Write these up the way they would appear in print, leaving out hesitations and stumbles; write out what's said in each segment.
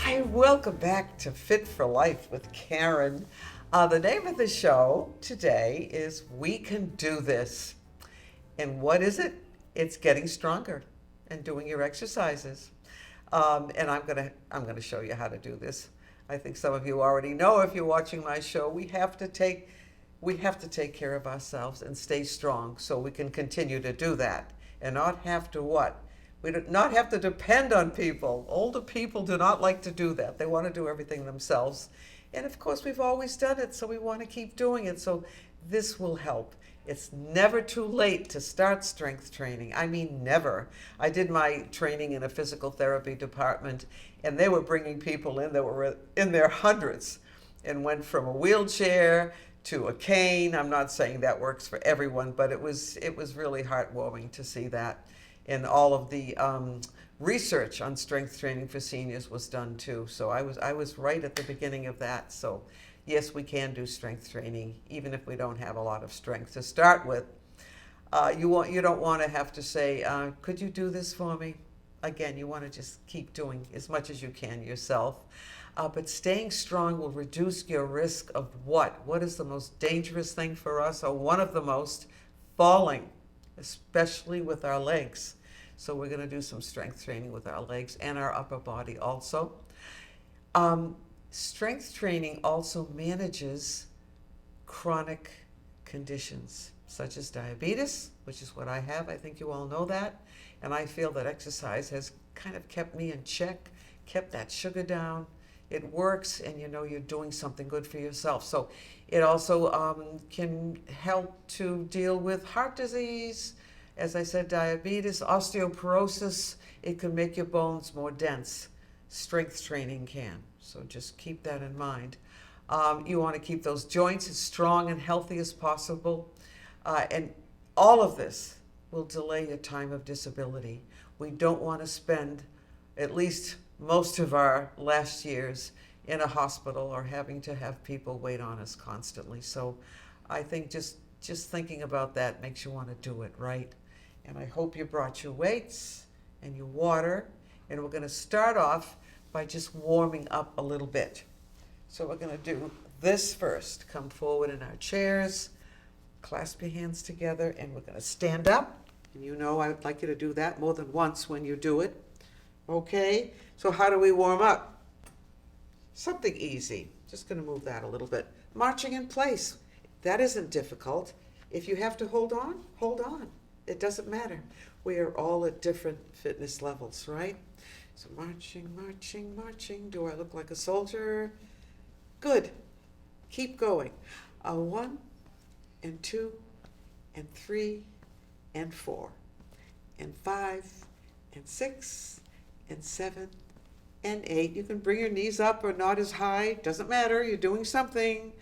Hi, welcome back to Fit for Life with Karen. The name of the show today is We Can Do This. And what is it? It's getting stronger and doing your exercises. And I'm gonna show you how to do this. I think some of you already know if you're watching my show. We have to take care of ourselves and stay strong so we can continue to do that and not have to what? We do not have to depend on people. Older people do not like to do that. They want to do everything themselves. And of course, we've always done it, so we want to keep doing it. So this will help. It's never too late to start strength training. I mean, never. I did my training in a physical therapy department, and they were bringing people in that were in their hundreds and went from a wheelchair to a cane. I'm not saying that works for everyone, but it was really heartwarming to see that. And all of the research on strength training for seniors was done too. So I was right at the beginning of that. So yes, we can do strength training even if we don't have a lot of strength to start with. You don't want to have to say, could you do this for me? Again, you want to just keep doing as much as you can yourself. But staying strong will reduce your risk of what? What is the most dangerous thing for us, or one of the most? Falling, especially with our legs. So we're going to do some strength training with our legs and our upper body also. Strength training also manages chronic conditions such as diabetes, which is what I have. I think you all know that. And I feel that exercise has kind of kept me in check, kept that sugar down. It works, and you know you're doing something good for yourself. So it also can help to deal with heart disease, as I said, diabetes, osteoporosis. It can make your bones more dense. Strength training can. So just keep that in mind. You want to keep those joints as strong and healthy as possible. And all of this will delay your time of disability. We don't want to spend at least most of our last years in a hospital or having to have people wait on us constantly. So I think just thinking about that makes you want to do it, right? And I hope you brought your weights and your water. And we're going to start off by just warming up a little bit. So we're going to do this first. Come forward in our chairs, clasp your hands together, and we're going to stand up. And you know I would like you to do that more than once when you do it. Okay, so how do we warm up? Something easy. Just going to move that a little bit. Marching in place. That isn't difficult. If you have to hold on, hold on. It doesn't matter. We are all at different fitness levels, right? So marching, marching, marching. Do I look like a soldier? Good. Keep going. 1 and 2 and 3 and 4 and 5 and 6 and 7 and 8. You can bring your knees up or not as high. Doesn't matter. You're doing something.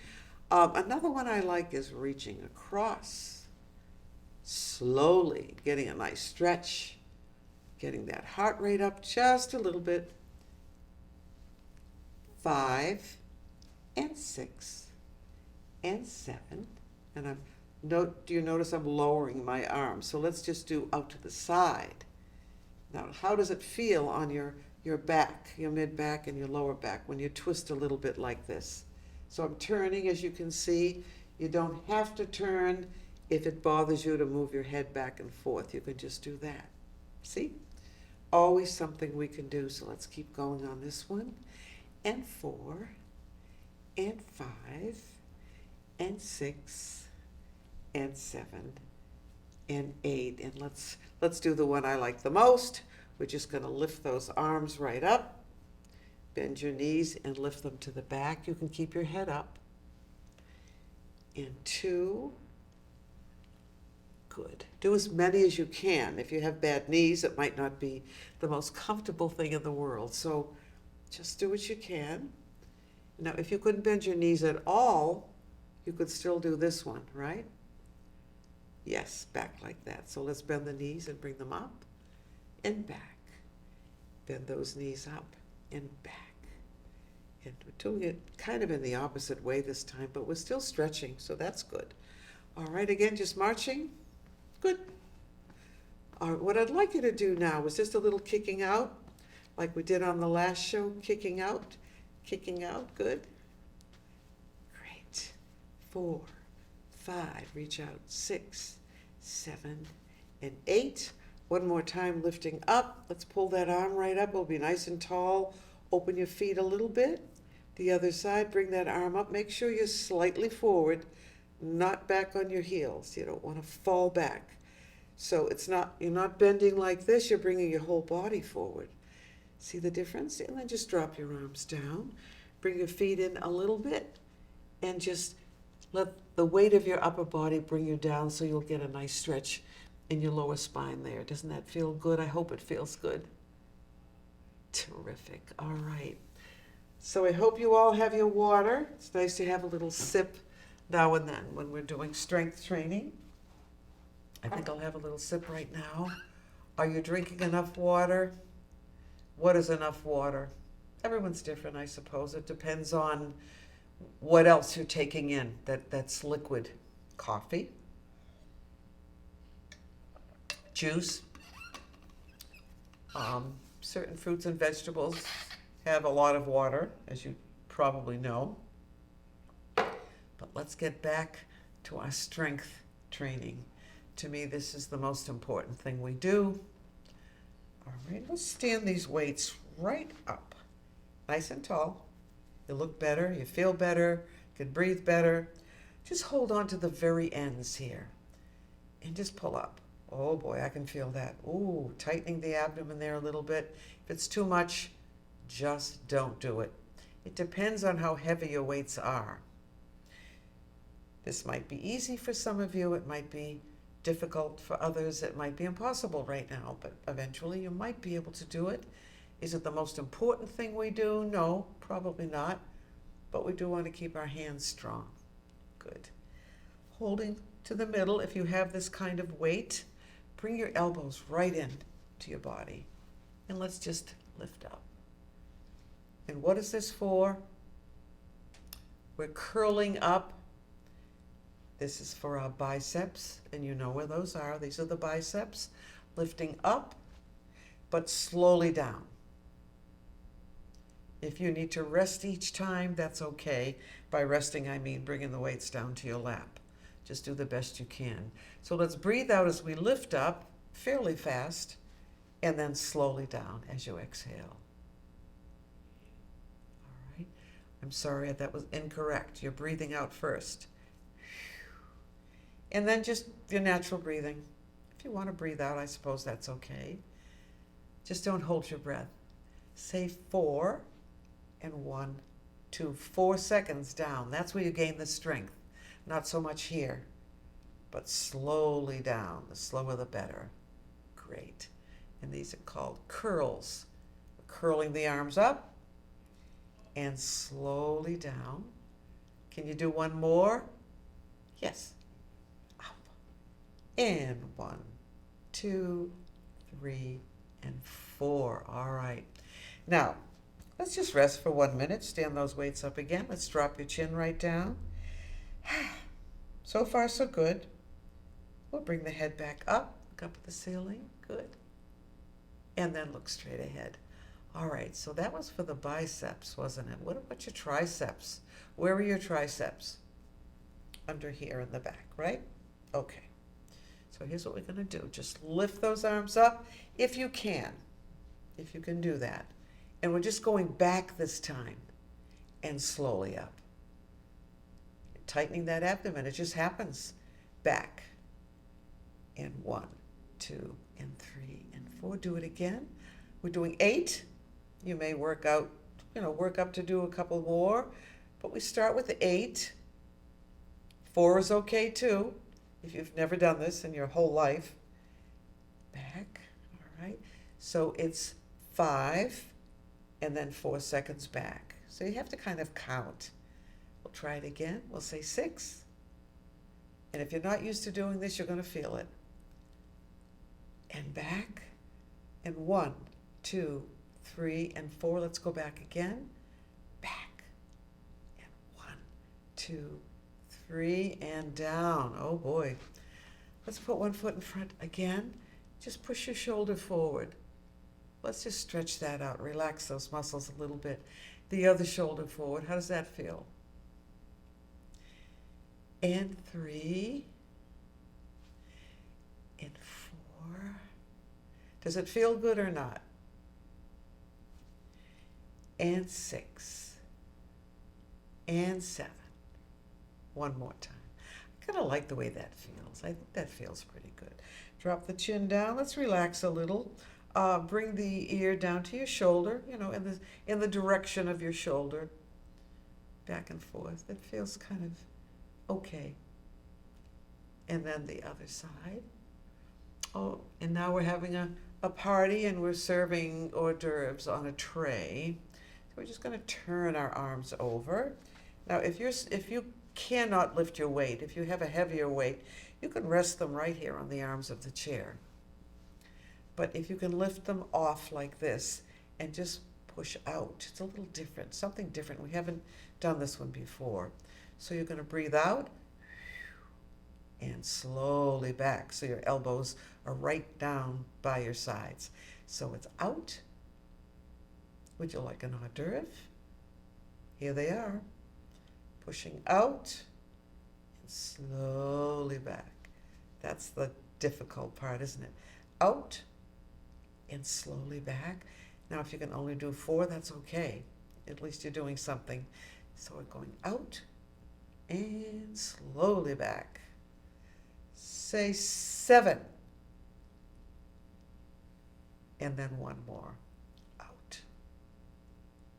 Another one I like is reaching across. Slowly getting a nice stretch. Getting that heart rate up just a little bit. 5 and 6 and 7. And do you notice I'm lowering my arms? So let's just do out to the side. Now, how does it feel on your back, your mid-back and your lower back when you twist a little bit like this? So I'm turning, as you can see. You don't have to turn if it bothers you to move your head back and forth. You can just do that. See? Always something we can do. So let's keep going on this one. And 4 and 5 and 6 and 7 and 8. And let's do the one I like the most. We're just going to lift those arms right up. Bend your knees and lift them to the back. You can keep your head up. And 2. Good. Do as many as you can. If you have bad knees, it might not be the most comfortable thing in the world. So just do what you can. Now, if you couldn't bend your knees at all, you could still do this one, right? Yes, back like that. So let's bend the knees and bring them up and back. Bend those knees up and back. And we're doing it kind of in the opposite way this time, but we're still stretching, so that's good. All right, again, just marching. Good. All right, what I'd like you to do now is just a little kicking out. like we did on the last show, kicking out, good. Great. 4, 5, reach out, 6, 7, and 8. One more time, lifting up. Let's pull that arm right up. It'll be nice and tall. Open your feet a little bit. The other side, bring that arm up. Make sure you're slightly forward, not back on your heels. You don't want to fall back. So you're not bending like this, you're bringing your whole body forward. See the difference? And then just drop your arms down. Bring your feet in a little bit and just let the weight of your upper body bring you down so you'll get a nice stretch in your lower spine there. Doesn't that feel good? I hope it feels good. Terrific. All right. So I hope you all have your water. It's nice to have a little sip now and then when we're doing strength training. I think I'll have a little sip right now. Are you drinking enough water? What is enough water? Everyone's different, I suppose. It depends on what else you're taking in that's liquid. Coffee, juice, certain fruits and vegetables have a lot of water, as you probably know. But let's get back to our strength training. To me, this is the most important thing we do. All right, let's stand these weights right up, nice and tall. You look better, you feel better, you can breathe better. Just hold on to the very ends here and just pull up. Oh boy, I can feel that. Ooh, tightening the abdomen there a little bit. If it's too much, just don't do it. It depends on how heavy your weights are. This might be easy for some of you, it might be difficult for others, it might be impossible right now, but eventually you might be able to do it. Is it the most important thing we do? No, probably not, but we do want to keep our hands strong. Good. Holding to the middle, if you have this kind of weight, bring your elbows right in to your body, and let's just lift up. And what is this for? We're curling up. This is for our biceps, and you know where those are. These are the biceps. Lifting up, but slowly down. If you need to rest each time, that's okay. By resting, I mean bringing the weights down to your lap. Just do the best you can. So let's breathe out as we lift up, fairly fast, and then slowly down as you exhale. All right. I'm sorry, that was incorrect. You're breathing out first. And then just your natural breathing. If you want to breathe out, I suppose that's okay. Just don't hold your breath. Say 4 and 1, 2, 4 seconds down. That's where you gain the strength. Not so much here, but slowly down. The slower the better. Great. And these are called curls. Curling the arms up and slowly down. Can you do one more? Yes. And 1, 2, 3, and 4. All right. Now, let's just rest for 1 minute. Stand those weights up again. Let's drop your chin right down. So far, so good. We'll bring the head back up. Look up at the ceiling. Good. And then look straight ahead. All right. So that was for the biceps, wasn't it? What about your triceps? Where are your triceps? Under here in the back, right? Okay. So here's what we're going to do. Just lift those arms up if you can do that. And we're just going back this time and slowly up. Tightening that abdomen. It just happens. Back. And 1, 2, and 3, and 4. Do it again. We're doing 8. You may work up to do a couple more, but we start with 8. 4 is okay too. If you've never done this in your whole life. Back, all right. So it's 5 and then 4 seconds back. So you have to kind of count. We'll try it again. We'll say 6. And if you're not used to doing this, you're going to feel it. And back, and 1, 2, 3, and 4. Let's go back again. Back, and 1, 2, 3, and down. Oh boy. Let's put one foot in front again. Just push your shoulder forward. Let's just stretch that out, relax those muscles a little bit. The other shoulder forward. How does that feel? And 3, and 4. Does it feel good or not? And 6, and 7. One more time. I kind of like the way that feels. I think that feels pretty good. Drop the chin down. Let's relax a little. Bring the ear down to your shoulder, in the direction of your shoulder. Back and forth. It feels kind of okay. And then the other side. Oh, and now we're having a party and we're serving hors d'oeuvres on a tray. So we're just going to turn our arms over. Now, if you cannot lift your weight, if you have a heavier weight, you can rest them right here on the arms of the chair. But if you can lift them off like this and just push out, it's a little different, something different. We haven't done this one before. So you're going to breathe out and slowly back. So your elbows are right down by your sides. So it's out. Would you like an hors d'oeuvre? Here they are. Pushing out and slowly back. That's the difficult part, isn't it? Out and slowly back. Now, if you can only do 4, that's okay. At least you're doing something. So we're going out and slowly back. Say 7. And then one more. Out.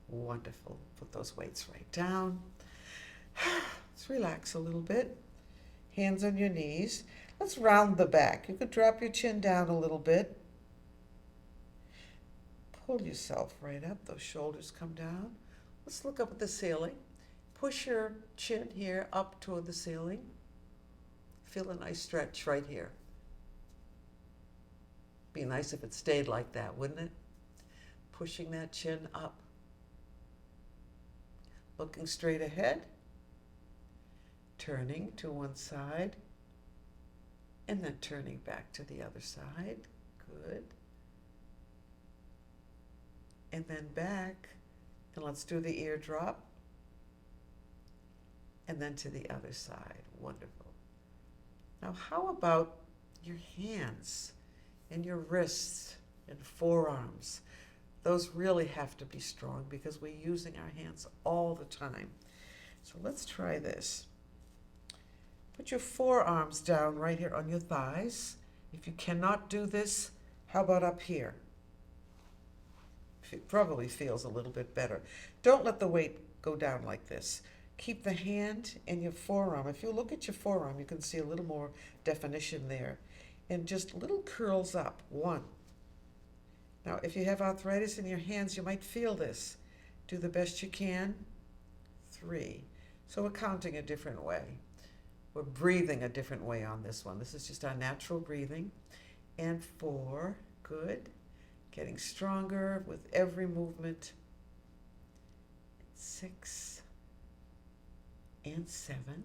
Wonderful. Put those weights right down. Let's relax a little bit. Hands on your knees. Let's round the back. You could drop your chin down a little bit. Pull yourself right up. Those shoulders come down. Let's look up at the ceiling. Push your chin here up toward the ceiling. Feel a nice stretch right here. Be nice if it stayed like that, wouldn't it? Pushing that chin up. Looking straight ahead. Turning to one side. And then turning back to the other side. Good. And then back. And let's do the ear drop. And then to the other side. Wonderful. Now, how about your hands and your wrists and forearms? Those really have to be strong because we're using our hands all the time. So let's try this. Put your forearms down right here on your thighs. If you cannot do this, how about up here? It probably feels a little bit better. Don't let the weight go down like this. Keep the hand and your forearm. If you look at your forearm, you can see a little more definition there. And just little curls up. 1. Now, if you have arthritis in your hands, you might feel this. Do the best you can. 3. So we're counting a different way. We're breathing a different way on this one. This is just our natural breathing. And 4. Good. Getting stronger with every movement. 6. And 7,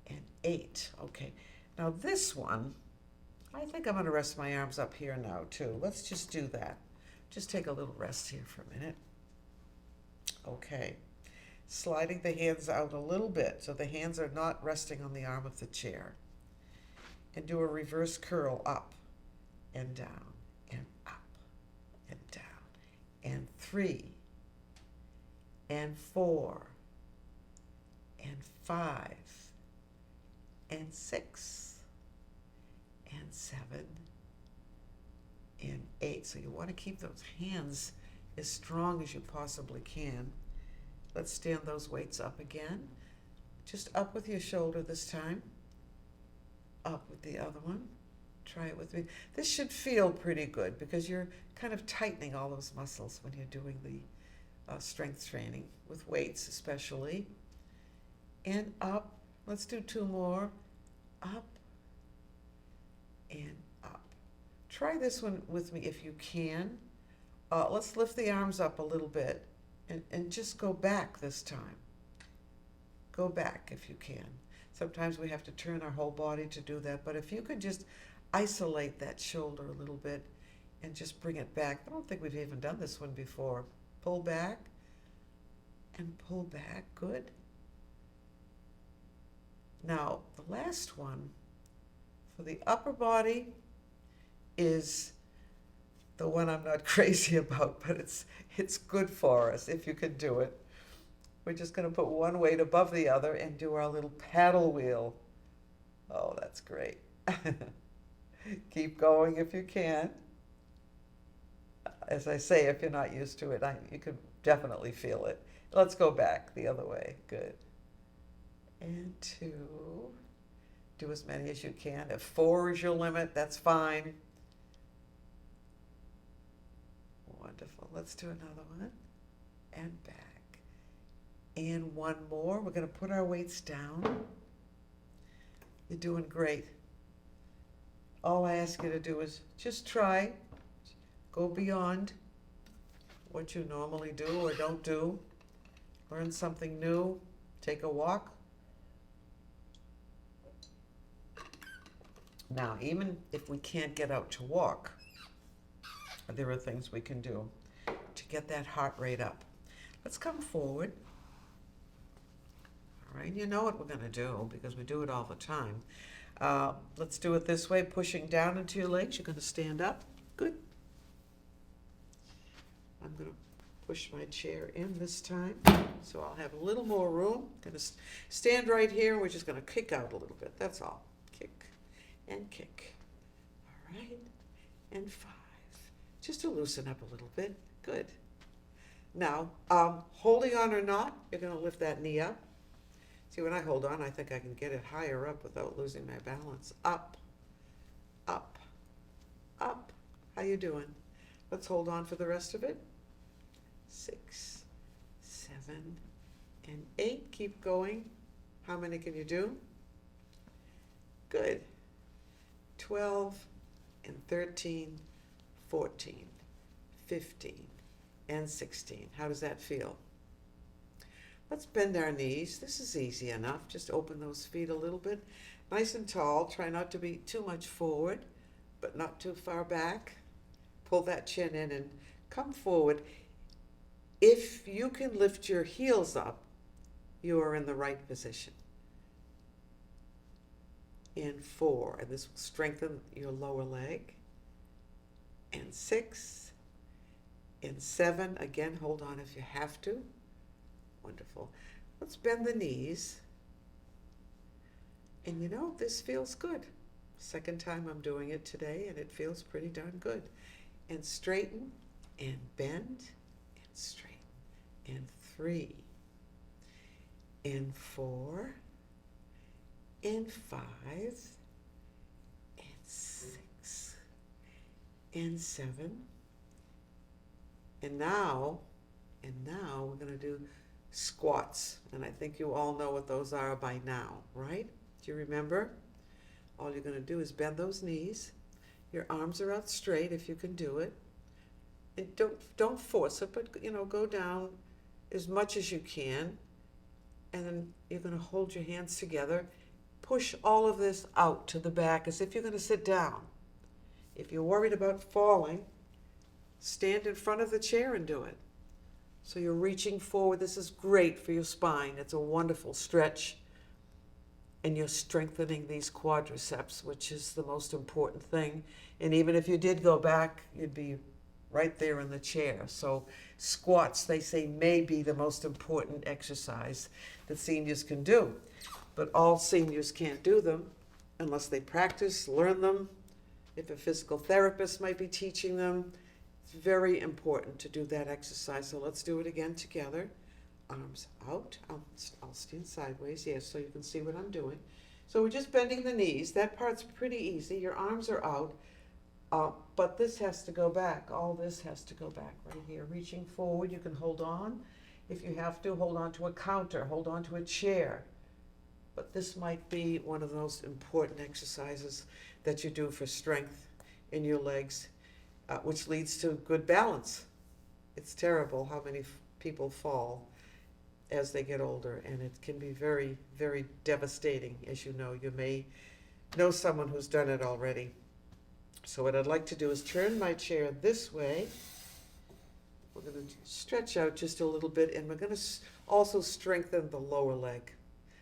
and 8. Okay, now this one, I think I'm going to rest my arms up here now too. Let's just do that. Just take a little rest here for a minute. Okay, sliding the hands out a little bit so the hands are not resting on the arm of the chair. And do a reverse curl up and down and up and down. And 3 and 4 and 5 and 6 and 7 and 8. So you want to keep those hands as strong as you possibly can. Let's stand those weights up again. Just up with your shoulder this time. Up with the other one. Try it with me. This should feel pretty good because you're kind of tightening all those muscles when you're doing the strength training with weights especially. And up. Let's do 2 more. Up and up. Try this one with me if you can. Let's lift the arms up a little bit and just go back this time. Go back if you can. Sometimes we have to turn our whole body to do that, but if you could just isolate that shoulder a little bit and just bring it back. I don't think we've even done this one before. Pull back and pull back. Good. Now, the last one for the upper body is the one I'm not crazy about, but it's good for us if you can do it. We're just going to put one weight above the other and do our little paddle wheel. Oh, that's great. Keep going if you can. As I say, if you're not used to it, you can definitely feel it. Let's go back the other way. Good. And 2. Do as many as you can. If 4 is your limit, that's fine. Wonderful. Let's do another one. And back. And one more. We're going to put our weights down. You're doing great. All I ask you to do is just try. Go beyond what you normally do or don't do. Learn something new. Take a walk. Now, even if we can't get out to walk, there are things we can do to get that heart rate up. Let's come forward. All right, you know what we're going to do because we do it all the time. Let's do it this way, pushing down into your legs. You're going to stand up. Good. I'm going to push my chair in this time, so I'll have a little more room. I'm going to stand right here. We're just going to kick out a little bit. That's all. Kick and kick. All right. And 5. Just to loosen up a little bit. Good. Now, holding on or not, you're going to lift that knee up. See, when I hold on, I think I can get it higher up without losing my balance. Up, up, up. How you doing? Let's hold on for the rest of it. 6, 7, and 8. Keep going. How many can you do? Good. 12 and 13, 14, 15, and 16. How does that feel? Let's bend our knees. This is easy enough. Just open those feet a little bit. Nice and tall. Try not to be too much forward, but not too far back. Pull that chin in and come forward. If you can lift your heels up, you are in the right position. In 4, and this will strengthen your lower leg. And 6, and 7, again, hold on if you have to. Wonderful. Let's bend the knees. And you know, this feels good. Second time I'm doing it today, and it feels pretty darn good. And straighten, and bend, and straighten. And 3, and 4, and 5, and 6, and 7, and now we're going to do squats, and I think you all know what those are by now, right? Do you remember? All you're going to do is bend those knees. Your arms are out straight if you can do it, and don't force it, but go down as much as you can, and then you're going to hold your hands together. Push all of this out to the back as if you're going to sit down. If you're worried about falling, stand in front of the chair and do it. So you're reaching forward. This is great for your spine. It's a wonderful stretch. And you're strengthening these quadriceps, which is the most important thing. And even if you did go back, you'd be right there in the chair. So squats, they say, may be the most important exercise that seniors can do. But all seniors can't do them unless they practice, learn them. If a physical therapist might be teaching them, it's very important to do that exercise. So let's do it again together. Arms out. I'll stand sideways, yes, so you can see what I'm doing. So we're just bending the knees. That part's pretty easy. Your arms are out, but this has to go back. All this has to go back right here. Reaching forward, you can hold on. If you have to, hold on to a counter, hold on to a chair. But this might be one of the most important exercises that you do for strength in your legs, which leads to good balance. It's terrible how many people fall as they get older, and it can be very, very devastating. As you know may know someone who's done it already. So what I'd like to do is turn my chair this way. We're going to stretch out just a little bit, and we're going to also strengthen the lower leg.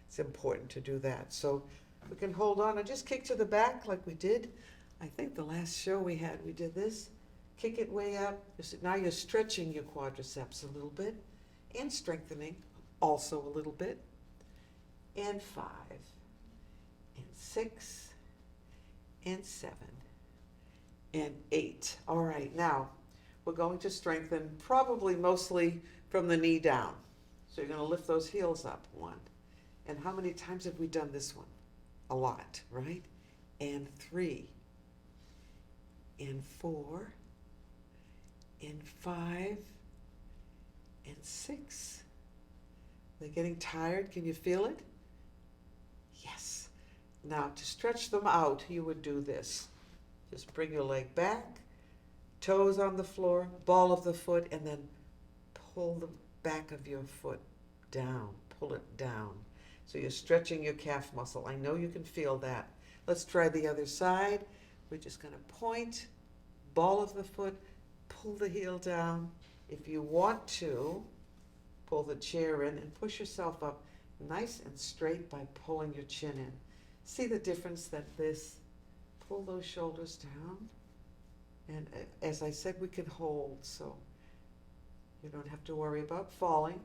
It's important to do that. So we can hold on and just kick to the back like we did. I think the last show we did this. Kick it way up. Now you're stretching your quadriceps a little bit and strengthening also a little bit. And 5, and 6, and 7, and 8. All right, now we're going to strengthen probably mostly from the knee down. So you're going to lift those heels up. 1. And how many times have we done this one? A lot, right? And 3, and 4, and 5, and 6. They're getting tired. Can you feel it? Yes. Now to stretch them out, you would do this. Just bring your leg back, toes on the floor, ball of the foot, and then pull the back of your foot down. Pull it down. So you're stretching your calf muscle. I know you can feel that. Let's try the other side. We're just going to point, ball of the foot, pull the heel down. If you want to, pull the chair in and push yourself up nice and straight by pulling your chin in. See the difference that this, pull those shoulders down. And as I said, we can hold, so you don't have to worry about falling.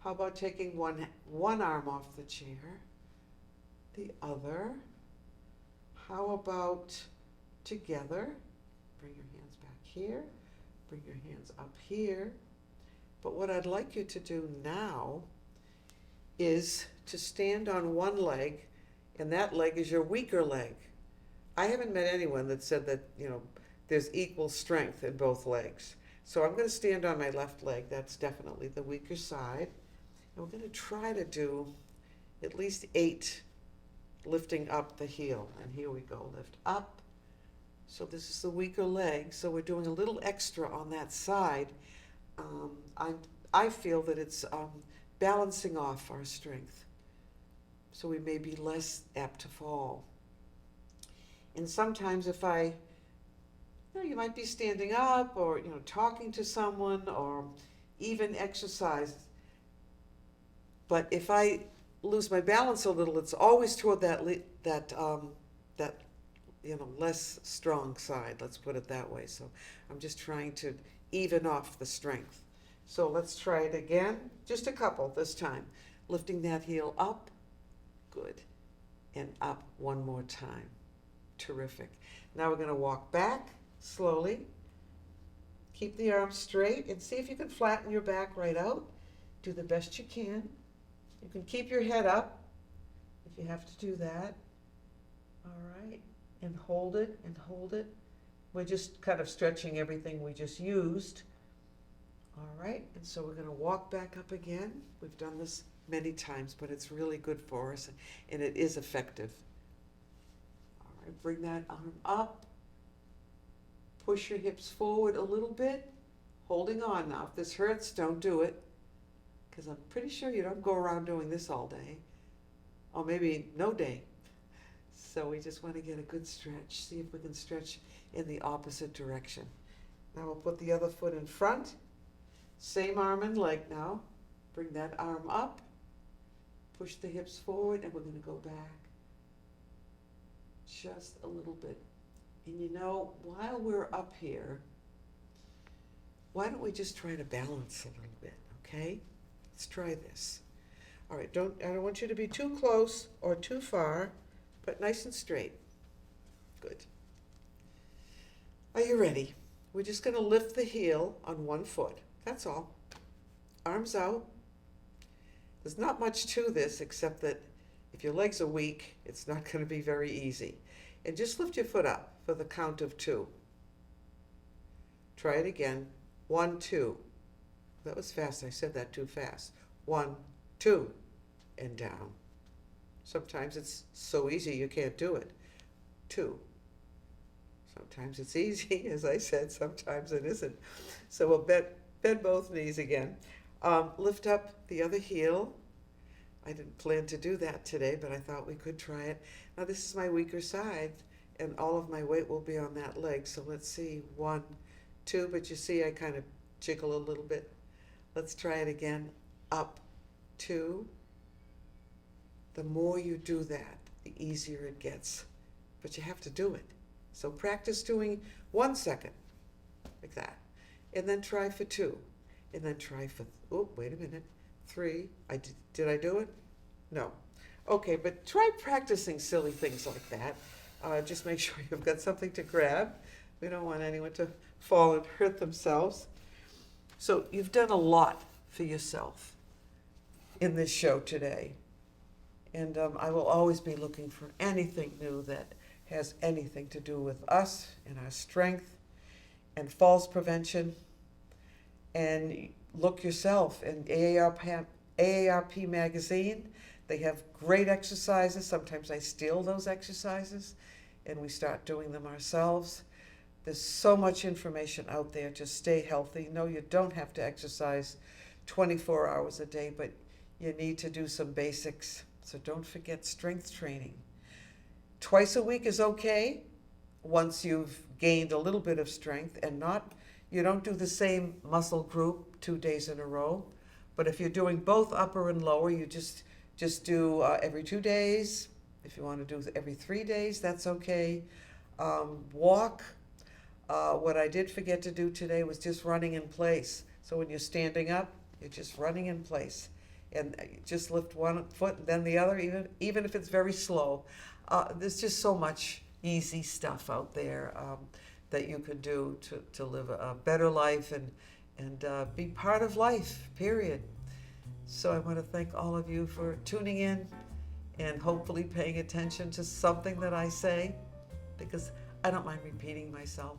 How about taking one arm off the chair, the other? How about together? Bring your hands back here, bring your hands up here. But what I'd like you to do now is to stand on one leg, and that leg is your weaker leg. I haven't met anyone that said that, there's equal strength in both legs. So I'm going to stand on my left leg. That's definitely the weaker side. And we're going to try to do at least 8 lifting up the heel. And here we go, lift up. So this is the weaker leg. So we're doing a little extra on that side. I feel that it's balancing off our strength. So we may be less apt to fall. And sometimes if you might be standing up or, talking to someone or even exercise. But if I lose my balance a little, it's always toward that less strong side. Let's put it that way. So I'm just trying to even off the strength. So let's try it again. Just a couple this time. Lifting that heel up. Good. And up one more time. Terrific. Now we're going to walk back slowly. Keep the arms straight and see if you can flatten your back right out. Do the best you can. You can keep your head up if you have to do that. All right. And hold it and hold it. We're just kind of stretching everything we just used. All right. And so we're going to walk back up again. We've done this many times, but it's really good for us and it is effective. All right. Bring that arm up. Push your hips forward a little bit. Holding on now. If this hurts, don't do it. Because I'm pretty sure you don't go around doing this all day. Or maybe no day. So we just want to get a good stretch. See if we can stretch in the opposite direction. Now we'll put the other foot in front. Same arm and leg now. Bring that arm up. Push the hips forward and we're going to go back. Just a little bit. And while we're up here, why don't we just try to balance a little bit, okay? Let's try this. All right, I don't want you to be too close or too far, but nice and straight. Good. Are you ready? We're just going to lift the heel on one foot. That's all. Arms out. There's not much to this except that if your legs are weak, it's not going to be very easy. And just lift your foot up for the count of 2. Try it again. 1, 2. That was fast. I said that too fast. 1, 2, and down. Sometimes it's so easy you can't do it. 2. Sometimes it's easy, as I said. Sometimes it isn't. So we'll bend both knees again. Lift up the other heel. I didn't plan to do that today, but I thought we could try it. Now this is my weaker side, and all of my weight will be on that leg. So let's see, 1, 2, but you see I kind of jiggle a little bit. Let's try it again. Up, 2. The more you do that, the easier it gets. But you have to do it. So practice doing 1 second, like that. And then try for 2. And then try for, wait a minute, 3. Did I do it? No. Okay, but try practicing silly things like that. Just make sure you've got something to grab. We don't want anyone to fall and hurt themselves. So you've done a lot for yourself in this show today. And I will always be looking for anything new that has anything to do with us and our strength and falls prevention. And look yourself in AARP magazine. They have great exercises. Sometimes I steal those exercises and we start doing them ourselves. There's so much information out there to stay healthy. No, you don't have to exercise 24 hours a day, but you need to do some basics. So don't forget strength training. Twice a week is okay once you've gained a little bit of strength, and you don't do the same muscle group 2 days in a row. But if you're doing both upper and lower, you just do every 2 days. If you want to do every 3 days, that's okay. Walk. What I did forget to do today was just running in place. So when you're standing up, you're just running in place. And just lift one foot and then the other, even if it's very slow. There's just so much easy stuff out there that you could do to live a better life and be part of life, period. So I want to thank all of you for tuning in and hopefully paying attention to something that I say, because I don't mind repeating myself.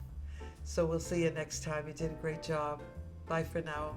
So we'll see you next time. You did a great job. Bye for now.